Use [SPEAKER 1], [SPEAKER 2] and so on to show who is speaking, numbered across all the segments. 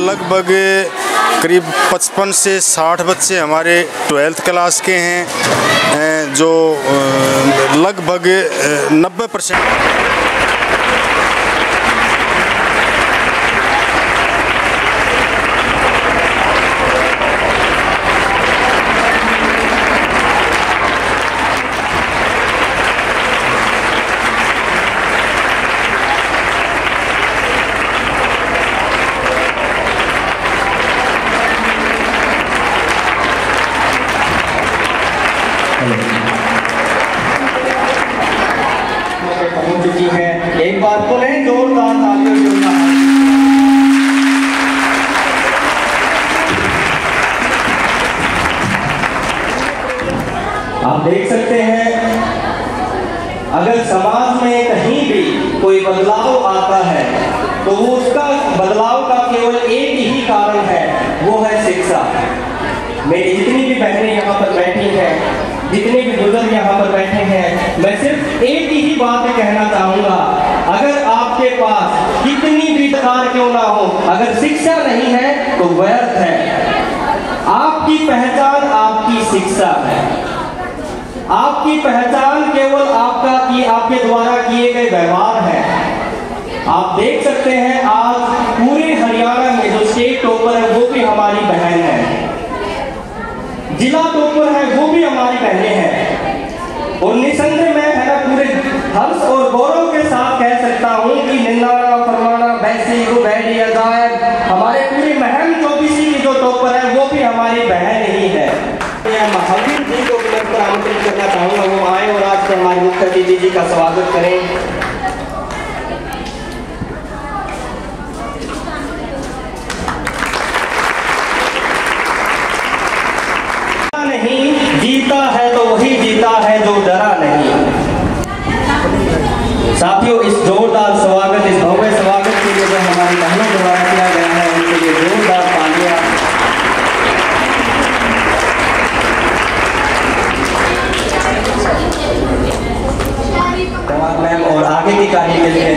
[SPEAKER 1] लगभग करीब 55 से 60 बच्चे हमारे 12th क्लास के हैं, जो लगभग 90%।
[SPEAKER 2] पहुंच चुकी है। एक बार पुनः जोरदार तालियों से उनका आप देख सकते हैं, अगर समाज में कहीं भी कोई बदलाव आता है तो वो उसका बदलाव का केवल एक ही कारण है, वो है शिक्षा। मेरी जितनी भी बहनें यहाँ पर बैठी हैं, जितने भी बुजुर्ग यहाँ पर बैठे हैं, मैं सिर्फ एक ही बात कहना चाहूंगा, अगर आपके पास कितनी भी प्रकार क्यों ना हो, अगर शिक्षा नहीं है तो व्यर्थ है। आपकी पहचान आपकी शिक्षा है। आपकी पहचान केवल आपके द्वारा किए गए व्यवहार है। आप देख सकते हैं, आज पूरे हरियाणा में जो स्टेट टॉपर है वो भी हमारी बहन है, जिला टॉपर है वो भी हमारी बहनें हैं। और निसंदेह मैं है ना पूरे हर्ष और गौरव के साथ कह सकता हूँ कि निन्नाना फरमाना बैसी रुबैडी अजायब हमारे पूरी महम 24 की जो टॉपर है वो भी हमारी बहन ही है। मैं महावीर जी को मंच पर आमंत्रित करना चाहूंगा, वो आए और आज से हमारे मुख्य अतिथि जी का स्वागत करें। नहीं जीता है तो वही जीता है जो डरा नहीं। साथियों, इस जोरदार स्वागत, इस भव्य स्वागत के लिए जो हमारी बहनों द्वारा किया गया है, उनके लिए जोरदार तालियां। मैम और आगे की कार्य के लिए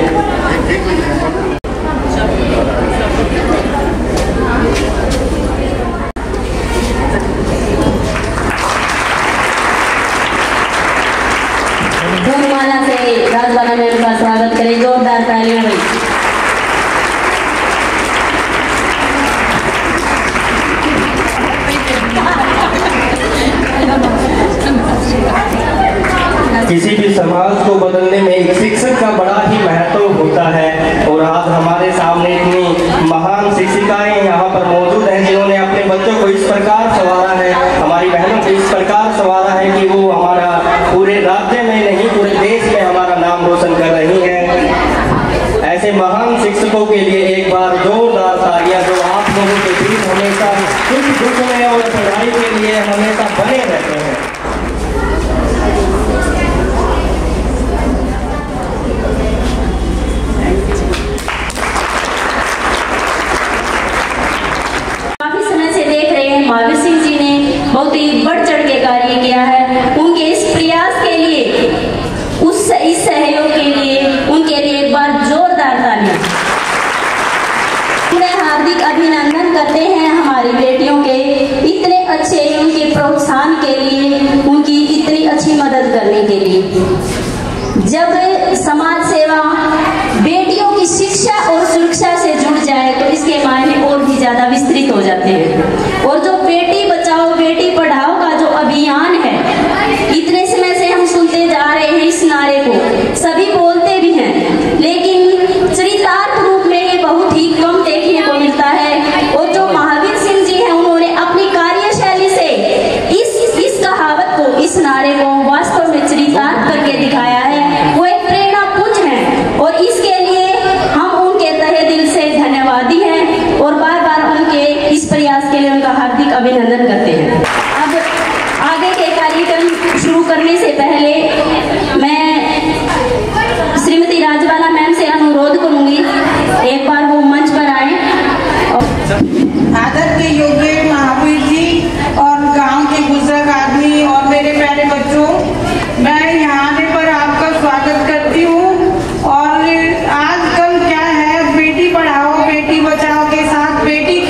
[SPEAKER 3] धूममाला से राजबाला मैम का स्वागत करें, जोरदार तालियां भाई।
[SPEAKER 2] किसी भी समाज को बदलने में एक शिक्षक का बड़ा ही महत्व होता है, और आज हमारे सामने इतनी महान शिक्षिकाएं यहाँ पर मौजूद हैं जिन्होंने अपने बच्चों को इस प्रकार संवारा है, हमारी बहनों को इस प्रकार संवारा है कि वो हमारा पूरे राज्य में नहीं पूरे देश में हमारा नाम रोशन कर रही हैं। ऐसे महान शिक्षकों के लिए एक बार जोरदार तालियां, जो आप लोगों के बीच हमेशा सुख दुख में और पढ़ाई के लिए हमेशा बने रहते हैं।
[SPEAKER 3] महावीर सिंह जी ने बहुत ही बढ़ चढ़ के कार्य किया है। उनके इस प्रयास के लिए, इस सहयोग के लिए उनके लिए एक बार जोरदार तालियां। पूरे हार्दिक अभिनंदन करते हैं हमारी बेटियों के इतने अच्छे उनके प्रोत्साहन के लिए, उनकी इतनी अच्छी मदद करने के लिए। जब समाज सेवा बेटियों की शिक्षा और सुरक्षा से जुड़ जाए तो इसके मायने और भी ज्यादा विस्तृत हो जाते हैं। और जो बेटी बचाओ बेटी पढ़ाओ का जो अभियान है, इतने समय से हम सुनते जा रहे हैं इस नारे को, सभी बोलते भी हैं, लेकिन चरितार्थ रूप में ये बहुत ही कम देखने को मिलता है। और जो महावीर सिंह जी हैं, उन्होंने अपनी कार्यशैली से इस कहावत को, इस नारे को वास्तव में चरितार्थ करके दिखाया है। वो एक प्रेरणा पुंज है और इसके लिए हम उनके तहे दिल से धन्यवादी हैं और बार बार उनके इस प्रयास के लिए उनका हार्दिक अभिनंदन करते हैं। अब आगे के कार्यक्रम शुरू करने से पहले मैं श्रीमती राजबाला मैम से अनुरोध करूंगी, एक बार वो मंच पर आए।
[SPEAKER 4] आदर के योग्य महावीर जी और गांव के बुजुर्ग आदमी और मेरे प्यारे बच्चों, मैं यहाँ आने पर आपका स्वागत करती हूँ। और आजकल क्या है, बेटी पढ़ाओ बेटी बचाओ के साथ बेटी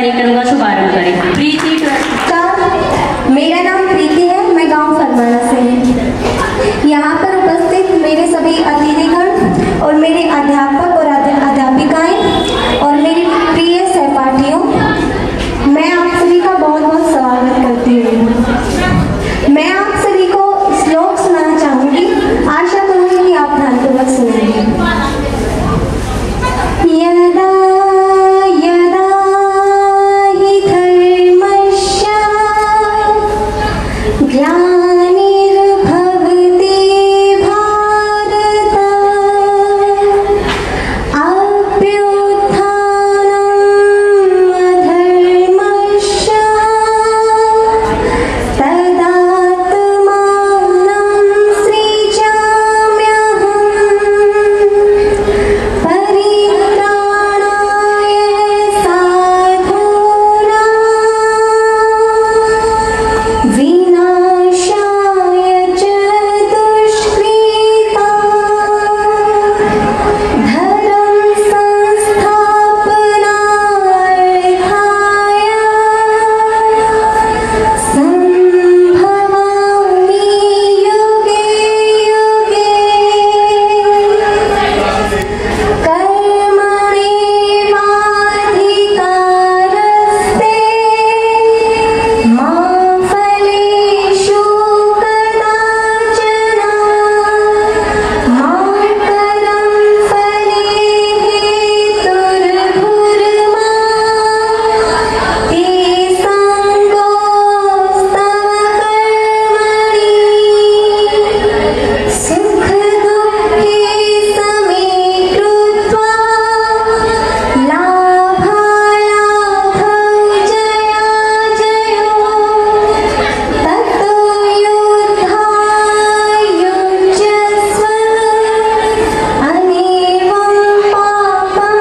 [SPEAKER 3] कार्यक्रम का शुभारंभ करें। प्रीति।
[SPEAKER 5] मेरा नाम प्रीति है, मैं गांव फरमाना से हूँ। यहाँ पर उपस्थित मेरे सभी अतिथिगण और मेरे अध्यापक और अध्यापिकाएं और मेरी प्रिय सहपाठियों, मैं आप सभी का बहुत बहुत स्वागत करती हूँ। मैं आप सभी को श्लोक सुनाना चाहूँगी, आशा करूँगी कि आप ध्यानपूर्वक सुनेंगे। यदा यदा हि धर्मस्य ग्लानिर्भवति भारत अभ्युत्थानम् अधर्मस्य तदात्मानं सृजाम्यहम् परित्राणाय साधूनां विनाशाय च दुष्कृतां धर्म संस्थापनार्थाय संभवामि युगे युगे। कर्मण्येवाधिकारस्ते मा फलेषु कदाचन मा परं फले हेतुर्भुर्मा ते संगोऽस्तव कर्मणि सुख दुःखे समे कृत्वा लाभालाभौ जयाजयो ततो युद्धायुज्यस्व अनेवं पापमवाप्स्यसि।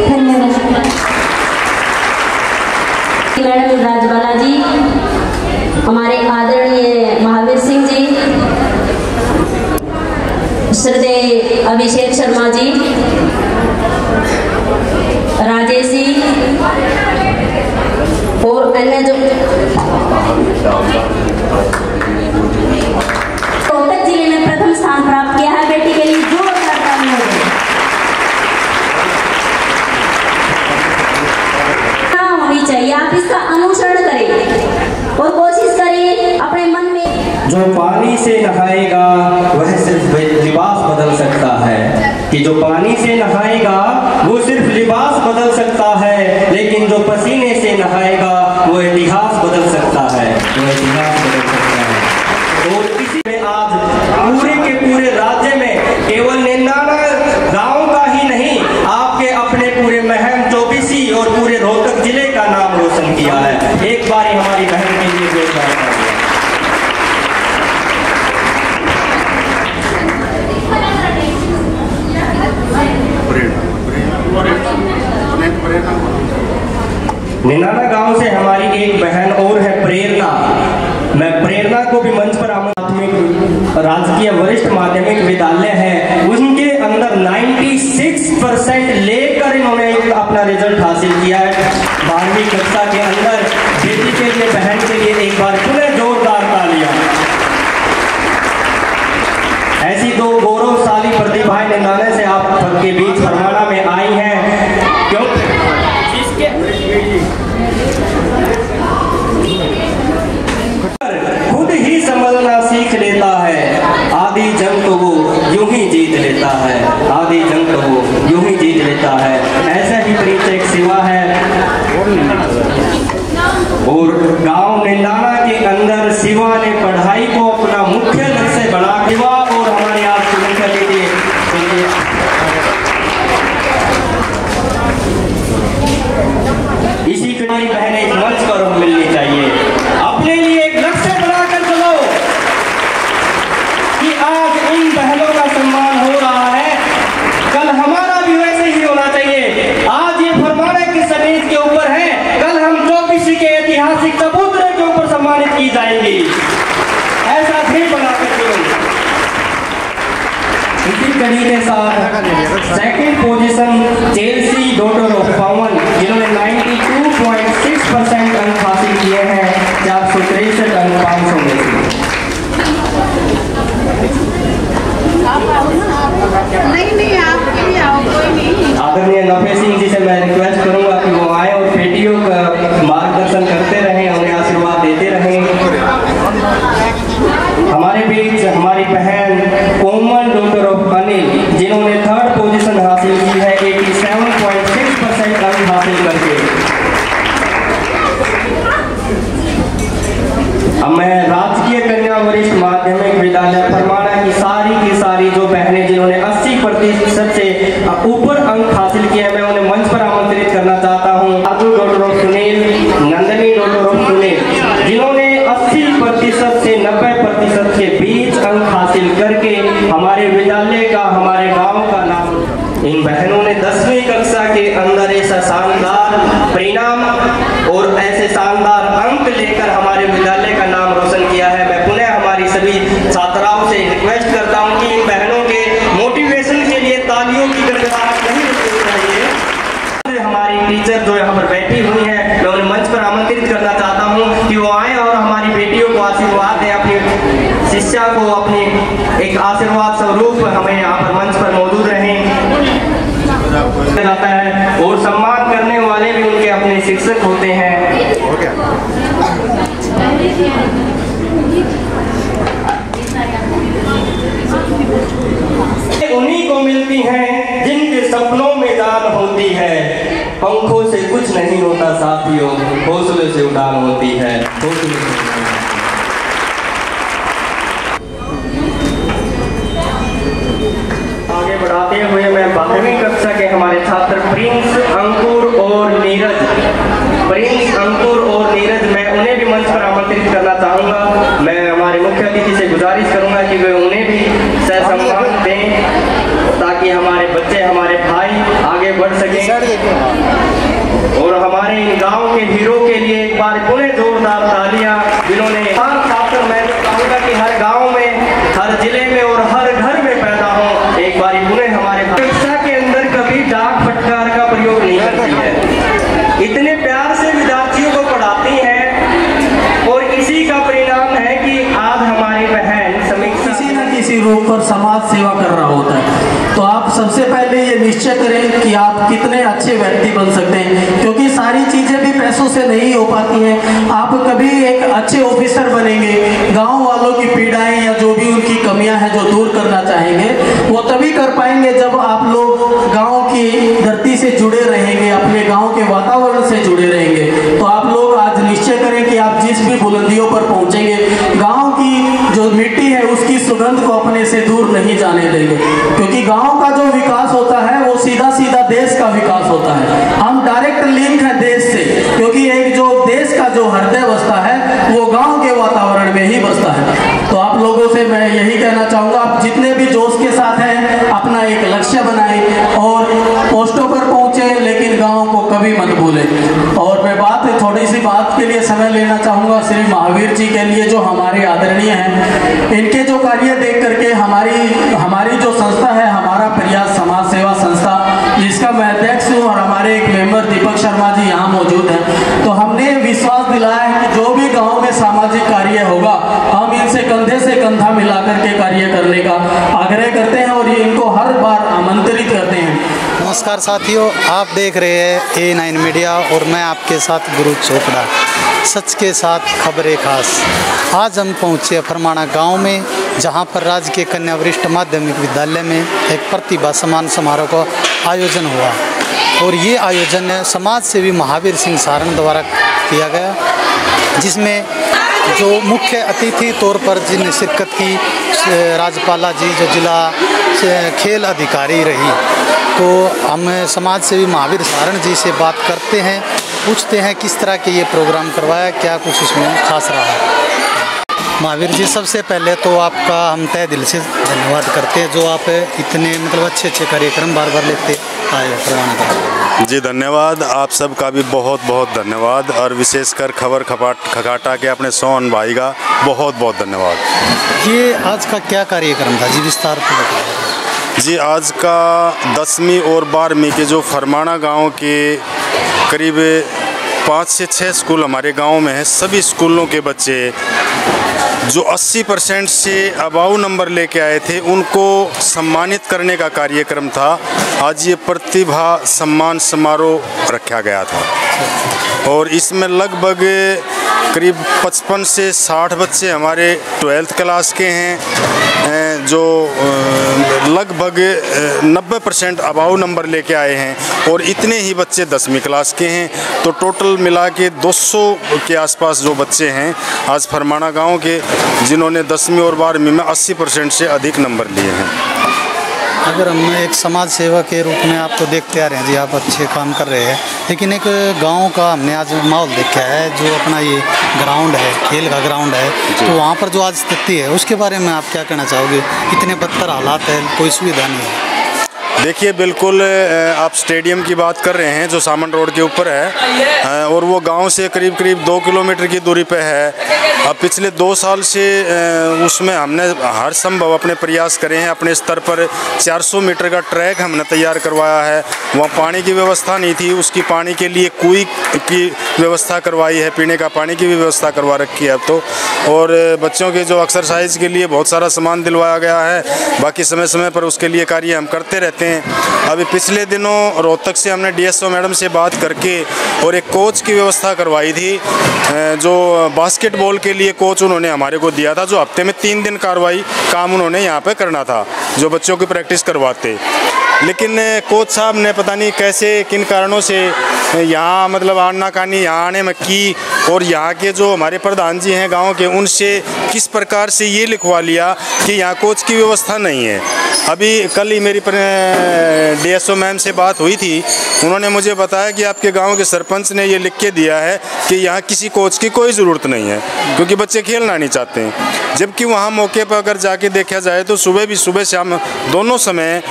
[SPEAKER 5] धन्यवाद।
[SPEAKER 3] मैडम राजबाला जी, हमारे आदरणीय महावीर सिंह जी, श्रद्धेय अभिषेक शर्मा जी, राजेश जी और अन्य जो रोहतक जिले में प्रथम स्थान प्राप्त किया है, बेटी के लिए जोरदार तालियां हो। होनी चाहिए, आप इसका अनुसरण करें और कोशिश करें अपने मन में।
[SPEAKER 2] जो पानी से नहाएगा वह सिर्फ लिबास बदल सकता है, कि जो पानी से नहाएगा वो सिर्फ लिबास बदल सकता है, लेकिन जो पसीने से नहाएगा वो इतिहास बदल सकता है, वो इतिहास बदल सकता है। और इसी में आज पूरे के पूरे राज्य में केवल निन्नाना गांव का ही नहीं, आपके अपने पूरे महम चौबीसी और पूरे रोहतक जिले का नाम रोशन किया है। एक बार हमारी बहन के लिए जोरदार तालियां। निनाना गांव से हमारी एक बहन और है प्रेरणा। मैं प्रेरणा को भी मंच पर राजकीय वरिष्ठ माध्यमिक विद्यालय है, उनके अंदर 96% लेकर इन्होंने अपना रिजल्ट हासिल किया है 12वीं कक्षा के अंदर। बेटी के लिए, बहन के लिए एक बार पुनः जोरदार तालियां। ऐसी दो गौरवशाली प्रतिभाएं निनाने से आपके बीच फरमाना में आई हैं, क्योंकि खुद ही संभलना सीख लेता है, आधी जंग तो वो यूं ही जीत लेता है, आधी जंग तो वो यूं ही जीत लेता है। ऐसा ही परिचय सेवा है। और गांव निन्नाना के अंदर शिवा ने पढ़ाई को अपना मुख्य लक्ष्य बना। शिवा और हमारे आज के मुख्य अतिथि इसी की हमारी बहनें मंच पर मिलनी चाहिए। अपने लिए एक लक्ष्य बनाकर चलो, इसी कड़ी के साथ second position Chelsea daughter of Pawan, जिन्होंने 92.6% अंक हासिल किए हैं 463 अंक 500 में से।
[SPEAKER 4] नहीं आप भी आओ, कोई नहीं।
[SPEAKER 2] आदरणीय नफे सिंह जी से मैं रिक्वेस्ट करूंगा कि वो आए और बेटियों का मार्गदर्शन करते रहें, उन्हें आशीर्वाद देते रहें। हमारे बीच हमारी बहन कोमल डॉटर ऑफ अनिल, जिन्होंने थर्ड पोजीशन हासिल की है 87.6% अंक हासिल करके। अब मैं राजकीय कन्या वरिष्ठ माध्यमिक विद्यालय फरमाना की सारी जो बहनें जिन्होंने 80% से ऊपर अंक हासिल किए हैं, मैं उन्हें मंच पर आमंत्रित करना चाहता हूं। Aadu daughter of Sunil, Nandini daughter of Sunil, जिन्होंने 80% से 90% के बीच अंक हासिल करके हमारे विद्यालय का, हमारे गांव का नाम। इन बहनों ने 10वीं कक्षा के अंदर ऐसा शानदार परिणाम और ऐसे शानदार अंक लेकर हमारे विद्यालय का नाम रोशन किया है। मैं पुनः हमारी सभी छात्राओं से रिक्वेस्ट करता हूं कि इन बहनों के मोटिवेशन के लिए तालियों की गड़गड़ाहट नहीं रुकनी चाहिए। हमारी टीचर जो यहाँ पर बैठी हुई है, मैं उन्हें मंच पर आमंत्रित करना चाहता हूँ कि वो आए और हमारी बेटियों को आशीर्वाद दें, अपनी शिक्षा को अपनी एक आशीर्वाद स्वरूप हमें यहाँ पर मंच पर मौजूद रहें जाता है। और सम्मान करने वाले भी उनके अपने शिक्षक होते हैं। उन्हीं को मिलती हैं जिनके सपनों में जान होती है। पंखों से कुछ नहीं होता साथियों, हौसले से उड़ान होती है। हौसले से आगे बढ़ाते हुए मैं 12वीं कक्षा के हमारे छात्र प्रिंस अंकुर और नीरज, मैं उन्हें भी मंच पर आमंत्रित करना चाहूंगा। मैं हमारे मुख्य अतिथि से गुजारिश करूंगा कि वे उन्हें भी सम्मान दें ताकि हमारे बच्चे, हमारे भाई आगे बढ़ सकें। और हमारे इन गांव के हीरो के लिए एक बार पुनः जोरदार तालियां, जिन्होंने हर छात्र, मैं चाहूंगा कि हर गांव में, हर जिले में और हर घर में पैदा हो। एक बार पुनः हमारे शिक्षा के अंदर कभी डाक फटकार का प्रयोग नहीं करती है, इतने प्यार से विद्यार्थियों को पढ़ाती है। और इसी का परिणाम है कि आज हमारी बहन किसी न किसी रूप पर समाज सेवा कर रहा होता है। तो आप सबसे पहले ये निश्चय करें कि आप कितने अच्छे व्यक्ति बन सकते हैं, क्योंकि सारी चीजें भी पैसों से नहीं हो पाती हैं। आप कभी एक अच्छे ऑफिसर बनेंगे, गांव वालों की पीड़ाएं या जो भी उनकी कमियां हैं जो दूर करना चाहेंगे, वो तभी कर पाएंगे जब आप लोग गांव की धरती से जुड़े रहेंगे, अपने गांव के वातावरण से जुड़े रहेंगे। तो आप लोग आज निश्चय करें कि आप जिस भी बुलंदियों पर पहुंचेंगे, गांव की जो मिट्टी है उसकी सुगंध को अपने से दूर नहीं जाने देंगे, क्योंकि गांव का जो विकास होता है वो सीधा सीधा देश का विकास होता है। हम डायरेक्ट लिंक है देश से, क्योंकि एक जो देश का जो हृदय बसता है वो गांव के वातावरण में ही बसता है। तो आप लोगों से मैं यही कहना चाहूंगा, आप जितने भी जोश के साथ हैं अपना एक लक्ष्य बनाएं और पोस्टों पर पहुंचे, लेकिन गांव को कभी मत भूलें। और मैं थोड़ी सी बात के लिए समय लेना चाहूंगा श्री महावीर जी के लिए, जो हमारे आदरणीय हैं। इनके जो कार्य देख करके हमारी जो संस्था है, हमारा प्रयास समाज सेवा संस्था, जिसका मैं अध्यक्ष हूँ, और हमारे एक मेंबर दीपक शर्मा जी यहाँ मौजूद हैं, तो हमने विश्वास दिलाया है कि जो भी गांव में सामाजिक कार्य होगा, हम इनसे कंधे से कंधा मिलाकर के कार्य करने का आग्रह करते हैं और ये इनको हर बार आमंत्रित करते हैं।
[SPEAKER 6] नमस्कार साथियों, आप देख रहे हैं A9 मीडिया और मैं आपके साथ गुरु चोपड़ा, सच के साथ खबरें खास। आज हम पहुंचे फरमाना गांव में, जहां पर राजकीय कन्या वरिष्ठ माध्यमिक विद्यालय में एक प्रतिभा सम्मान समारोह का आयोजन हुआ। और ये आयोजन समाज सेवी महावीर सिंह सारण द्वारा किया गया, जिसमें जो मुख्य अतिथि तौर पर जिन शिरकत की राजपाला जी जो जिला खेल अधिकारी रही। तो हम समाज सेवी महावीर सारण जी से बात करते हैं, पूछते हैं किस तरह के ये प्रोग्राम करवाया, क्या कुछ इसमें खास रहा। महावीर जी, सबसे पहले तो आपका हम तहे दिल से धन्यवाद करते हैं, जो आप इतने अच्छे कार्यक्रम बार बार लेते आए करवाने।
[SPEAKER 1] जी धन्यवाद, आप सबका भी बहुत बहुत धन्यवाद, और विशेषकर खबर खगाटा के अपने सोहन भाई का बहुत बहुत धन्यवाद।
[SPEAKER 6] ये आज का क्या कार्यक्रम था जी, विस्तार से बताइए।
[SPEAKER 1] जी, आज का 10वीं और 12वीं के जो फरमाना गांव के करीब 5 से 6 स्कूल हमारे गांव में हैं, सभी स्कूलों के बच्चे जो 80% से अबाव नंबर लेके आए थे उनको सम्मानित करने का कार्यक्रम था। आज ये प्रतिभा सम्मान समारोह रखा गया था और इसमें लगभग करीब 55 से 60 बच्चे हमारे 12th क्लास के हैं जो लगभग 90% अबाव नंबर लेके आए हैं और इतने ही बच्चे 10वीं क्लास के हैं। तो टोटल मिला के 200 के आसपास जो बच्चे हैं आज फरमाना गांव के, जिन्होंने 10वीं और 12वीं में 80% से अधिक नंबर लिए हैं।
[SPEAKER 6] अगर हम एक समाज सेवा के रूप में आपको देखते आ रहे हैं जी, आप अच्छे काम कर रहे हैं, लेकिन एक गांव का हमने आज माहौल देखा है जो अपना ये ग्राउंड है, खेल का ग्राउंड है, तो वहाँ पर जो आज स्थिति है उसके बारे में आप क्या कहना चाहोगे? इतने बदतर हालात है, कोई सुविधा नहीं है।
[SPEAKER 1] देखिए, बिल्कुल आप स्टेडियम की बात कर रहे हैं जो सामन रोड के ऊपर है और वो गांव से करीब 2 किलोमीटर की दूरी पे है। अब पिछले 2 साल से उसमें हमने हर संभव अपने प्रयास करे हैं। अपने स्तर पर 400 मीटर का ट्रैक हमने तैयार करवाया है। वहाँ पानी की व्यवस्था नहीं थी, उसकी पानी के लिए कुएं की व्यवस्था करवाई है, पीने का पानी की भी व्यवस्था करवा रखी है अब तो। और बच्चों के जो एक्सरसाइज के लिए बहुत सारा सामान दिलवाया गया है। बाकी समय समय पर उसके लिए कार्य हम करते रहते हैं। अभी पिछले दिनों रोहतक से हमने DSO मैडम से बात करके और एक कोच की व्यवस्था करवाई थी, जो बास्केटबॉल के लिए कोच उन्होंने हमारे को दिया था, जो हफ्ते में 3 दिन काम उन्होंने यहाँ पे करना था, जो बच्चों की प्रैक्टिस करवाते। लेकिन कोच साहब ने पता नहीं कैसे किन कारणों से यहाँ मतलब आनाकानी यहाँ आने में की और यहाँ के जो हमारे प्रधान जी हैं गांव के, उनसे किस प्रकार से ये लिखवा लिया कि यहाँ कोच की व्यवस्था नहीं है। अभी कल ही मेरी DSO मैम से बात हुई थी, उन्होंने मुझे बताया कि आपके गांव के सरपंच ने ये लिख के दिया है कि यहाँ किसी कोच की कोई ज़रूरत नहीं है क्योंकि बच्चे खेलना नहीं चाहते हैं। जबकि वहाँ मौके पर अगर जाके देखा जाए तो सुबह शाम दोनों समय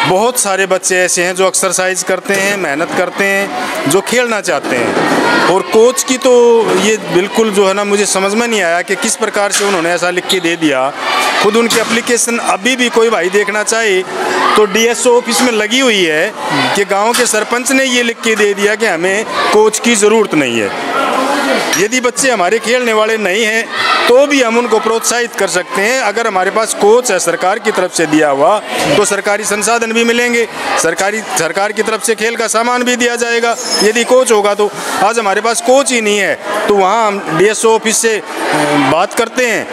[SPEAKER 1] बहुत सारे बच्चे ऐसे हैं जो एक्सरसाइज करते हैं, मेहनत करते हैं, जो खेलना चाहते हैं। और कोच की तो ये बिल्कुल जो है ना, मुझे समझ में नहीं आया कि किस प्रकार से उन्होंने ऐसा लिख के दे दिया। खुद उनकी एप्लीकेशन अभी भी कोई भाई देखना चाहे तो DSO ऑफिस में लगी हुई है कि गांव के सरपंच ने ये लिख के दे दिया कि हमें कोच की ज़रूरत नहीं है। यदि बच्चे हमारे खेलने वाले नहीं हैं तो भी हम उनको प्रोत्साहित कर सकते हैं। अगर हमारे पास कोच है सरकार की तरफ से दिया हुआ तो सरकारी संसाधन भी मिलेंगे, सरकार की तरफ से खेल का सामान भी दिया जाएगा यदि कोच होगा तो। आज हमारे पास कोच ही नहीं है तो वहाँ हम DSO ऑफिस से बात करते हैं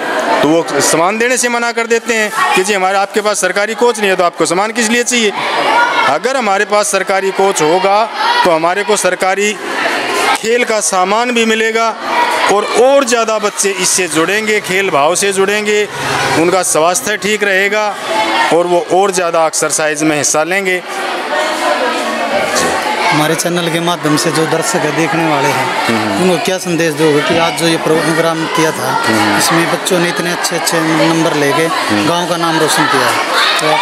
[SPEAKER 1] तो वो सामान देने से मना कर देते हैं कि जी आपके पास सरकारी कोच नहीं है तो आपको सामान किस लिए चाहिए। अगर हमारे पास सरकारी कोच होगा तो हमारे को सरकारी खेल का सामान भी मिलेगा और ज़्यादा बच्चे इससे जुड़ेंगे, खेल भाव से जुड़ेंगे, उनका स्वास्थ्य ठीक रहेगा और वो और ज़्यादा एक्सरसाइज में हिस्सा लेंगे।
[SPEAKER 6] हमारे चैनल के माध्यम से जो दर्शक है, देखने वाले हैं, उनको क्या संदेश दोगे कि आज जो ये प्रोग्राम किया था इसमें बच्चों ने इतने अच्छे नंबर लेके गांव का नाम रोशन किया है, तो आप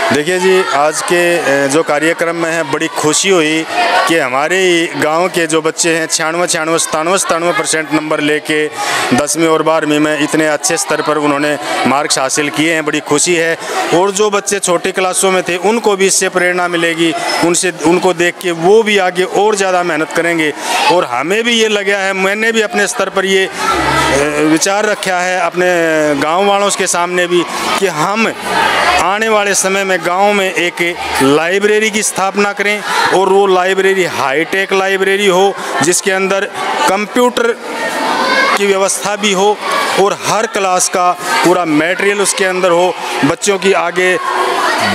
[SPEAKER 1] देखिए जी, आज के जो कार्यक्रम में है बड़ी खुशी हुई कि हमारे गांव के जो बच्चे हैं 97% नंबर लेके 10वीं और 12वीं में इतने अच्छे स्तर पर उन्होंने मार्क्स हासिल किए हैं। बड़ी खुशी है। और जो बच्चे छोटी क्लासों में थे उनको भी इससे प्रेरणा मिलेगी, उनको देख के वो भी आगे और ज़्यादा मेहनत करेंगे। और हमें भी ये लगा है, मैंने भी अपने स्तर पर ये विचार रखा है अपने गाँव वालों के सामने भी कि हम आने वाले समय में गांव में एक लाइब्रेरी की स्थापना करें और वो लाइब्रेरी हाईटेक लाइब्रेरी हो जिसके अंदर कंप्यूटर की व्यवस्था भी हो और हर क्लास का पूरा मटेरियल उसके अंदर हो। बच्चों की आगे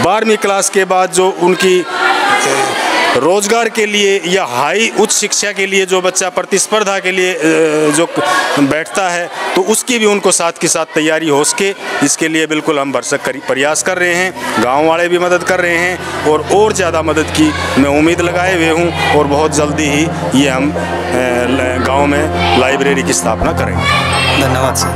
[SPEAKER 1] 12वीं क्लास के बाद जो उनकी रोजगार के लिए या उच्च शिक्षा के लिए जो बच्चा प्रतिस्पर्धा के लिए जो बैठता है तो उसकी भी उनको साथ के साथ तैयारी हो सके, इसके लिए बिल्कुल हम भरसक प्रयास कर रहे हैं। गांव वाले भी मदद कर रहे हैं और ज़्यादा मदद की मैं उम्मीद लगाए हुए हूं और बहुत जल्दी ही ये हम गांव में लाइब्रेरी की स्थापना करेंगे।
[SPEAKER 6] धन्यवाद सर।